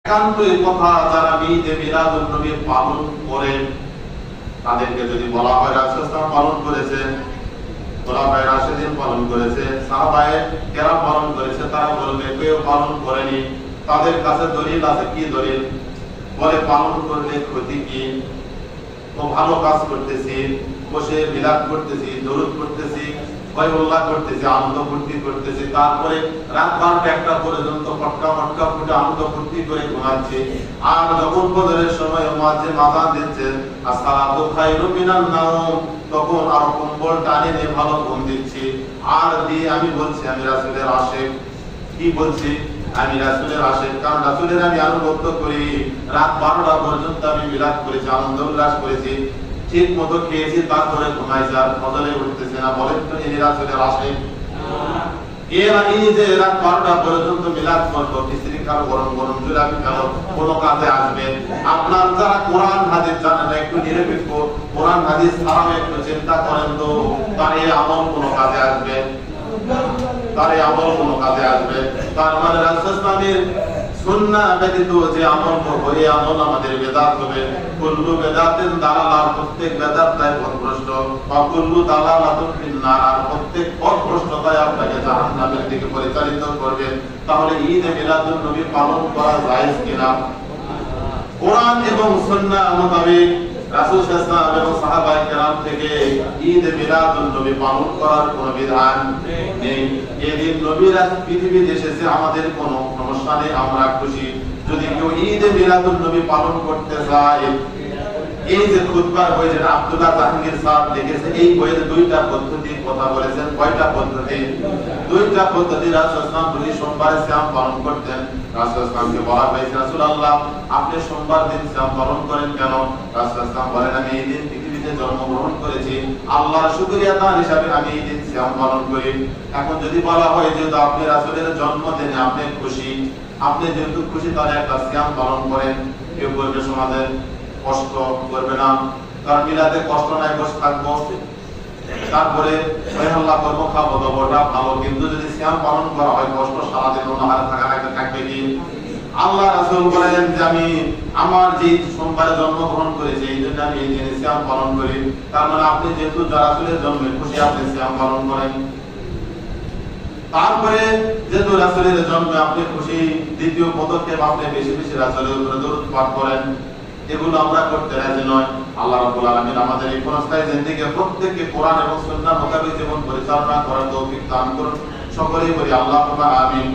একান্ত এই কথা যারা ঈদে মিলাদুন নবী পালন করে তাদেরকে যদি বলা হয় রাসূলুল্লাহ পালন করেছে, খোলাফায়ে রাশিদিন পালন করেছে, সাহাবায়ে কেরাম পালন করেছে, তারা বলবে কেউ পালন করেনি। তাদের কাছে দলিল আছে। কি দলিল? বলে পালন করলে ক্ষতি কি? তো ভালো কাজ করতেছি, বসে মিলাদ করতেছি, দরুদ করতেছি, ওয়াইউল্লাহ করতেছি, আনন্দ ফুর্তি করতেছি, তারপরে রাত 12টা পর্যন্ত ফটকা মটকা ফুটে আনন্দ ফুর্তি করে ঘুমাচ্ছি। আর যখন ফজরের সময় মুয়াজ্জিন আযান দিচ্ছে আসসালাতু খায়রুম মিনান নাওম, তখন আর কম্বল টানে নিয়ে ভালো ঘুম দিচ্ছি। আর দিয়ে আমি বলছি আমি রাসূলের আশিক। কি বলছি? আমি রাসূলের আশিক, কারণ রাসূলের আমি আনুগত্য করি। রাত 12টা পর্যন্ত আমি মিলাদ করেছি, আনন্দ উল্লাস করেছি, ঠিক মতো খেয়েছি, তারপরে ঘুমাইছি, আর ফজরে উঠতেছে না। বলেন তো ইনি রাসূলের আশিক? এর আগে যে রাত 12টা পর্যন্ত মিলাদ করবো, বিশৃঙ্খলা গরম গরম জুলাপি খাবো, কোনো কাজে আসবে? আপনার যারা কোরআন হাদিস জানেন একটু নিরপেক্ষ কোরআন হাদিস ছাড়াও একটু চিন্তা করেন তো, তার এই আমল কোনো কাজে আসবে? তার এই আমল কোনো কাজে আসবে? তার মানে রাসূলের সুন্নাহ ব্যতীত যে আমল করবো এই আমল আমাদের বেদাত হবে। কুল্লু বেদাতিন দালালা, প্রত্যেক বেদাত তাই পথভ্রষ্ট। বা কুল্লু দালালাতুন ফিন্নার, আর প্রত্যেক পথভ্রষ্টতায় আপনাকে জাহান্নামের দিকে পরিচালিত করবে। তাহলে ঈদে মিলাদুন নবী পালন করা জায়েজ কিনা? কোরআন এবং সুন্নাহ মোতাবেক রাসূল সাল্লাল্লাহু আলাইহি ওয়াসাল্লাম এবং সাহাবায়ে কেরাম থেকে ঈদে মিলাদুন নবী পালন করার কোনো বিধান নেই। এদিন নবীরা পৃথিবীতে এসেছে, আমাদের কোনো সমস্যা নেই, আমরা খুশি। যদি কেউ ঈদে মিলাদুন নবী পালন করতে চায়, এই যে খুতবার বই যেটা আব্দুল্লাহ জাহাঙ্গীর সাহেব লিখেছে, এই বইয়ের দুইটা পদ্ধতির কথা বলেছেন। কয়টা পদ্ধতি? দুইটা পদ্ধতি। রাসূল সাল্লাল্লাহু আলাইহি ওয়াসাল্লাম সোমবারে সিয়াম পালন করতেন। রাসূল সাল্লাল্লাহু আলাইহি ওয়াসাল্লামকে বলা হয়েছে, রাসূলুল্লাহ আপনি সোমবার দিন সিয়াম পালন করেন কেন? রাসূল সাল্লাল্লাহু আলাইহি ওয়াসাল্লাম বলেন, আমি এই দিন পৃথিবীতে জন্মগ্রহণ করেছি, আল্লাহর শুকরিয়া আদায় হিসাবে আমি এই দিন সিয়াম পালন করি। এখন যদি বলা হয় যে আপনি রাসূলের জন্মদিনে আপনি খুশি, আপনি যেহেতু খুশি তাহলে একটা সিয়াম পালন করেন, কেউ বলবে সমাজে কষ্ট করবে না, কারণ মিলাদে কষ্ট নাই, বসে থাকবো, তারপরে ওয়াইহাল্লাহ করবো, খাবো দাবো, ওটা ভালো। কিন্তু যদি সিয়াম পালন করা হয়, কষ্ট সারাদিন অনাহারে থাকবে কি? আল্লাহ রাসূল বলেন যে আমি আমার যে সোমবারে জন্মগ্রহণ করেছি এই জন্য আমি এই দিনে সিয়াম পালন করি। তার মানে আপনি যেহেতু রাসূলের জন্মে খুশি, আপনি সিয়াম পালন করেন। তারপরে যেহেতু রাসূলের জন্মে আপনি খুশি, দ্বিতীয় পদক্ষেপ আপনি বেশি বেশি রাসূলের উপরে দরুদ পাঠ করেন। এগুলো আমরা করতে রাজি নয়। আল্লাহ রাব্বুল আলামিন আমাদের এই ক্ষণস্থায়ী জিন্দেগি প্রত্যেককে কোরআন এবং সুন্নাহ মোতাবেক জীবন পরিচালনা করার তৌফিক দান করুন। সকলেই বলি আল্লাহুম্মা আমিন।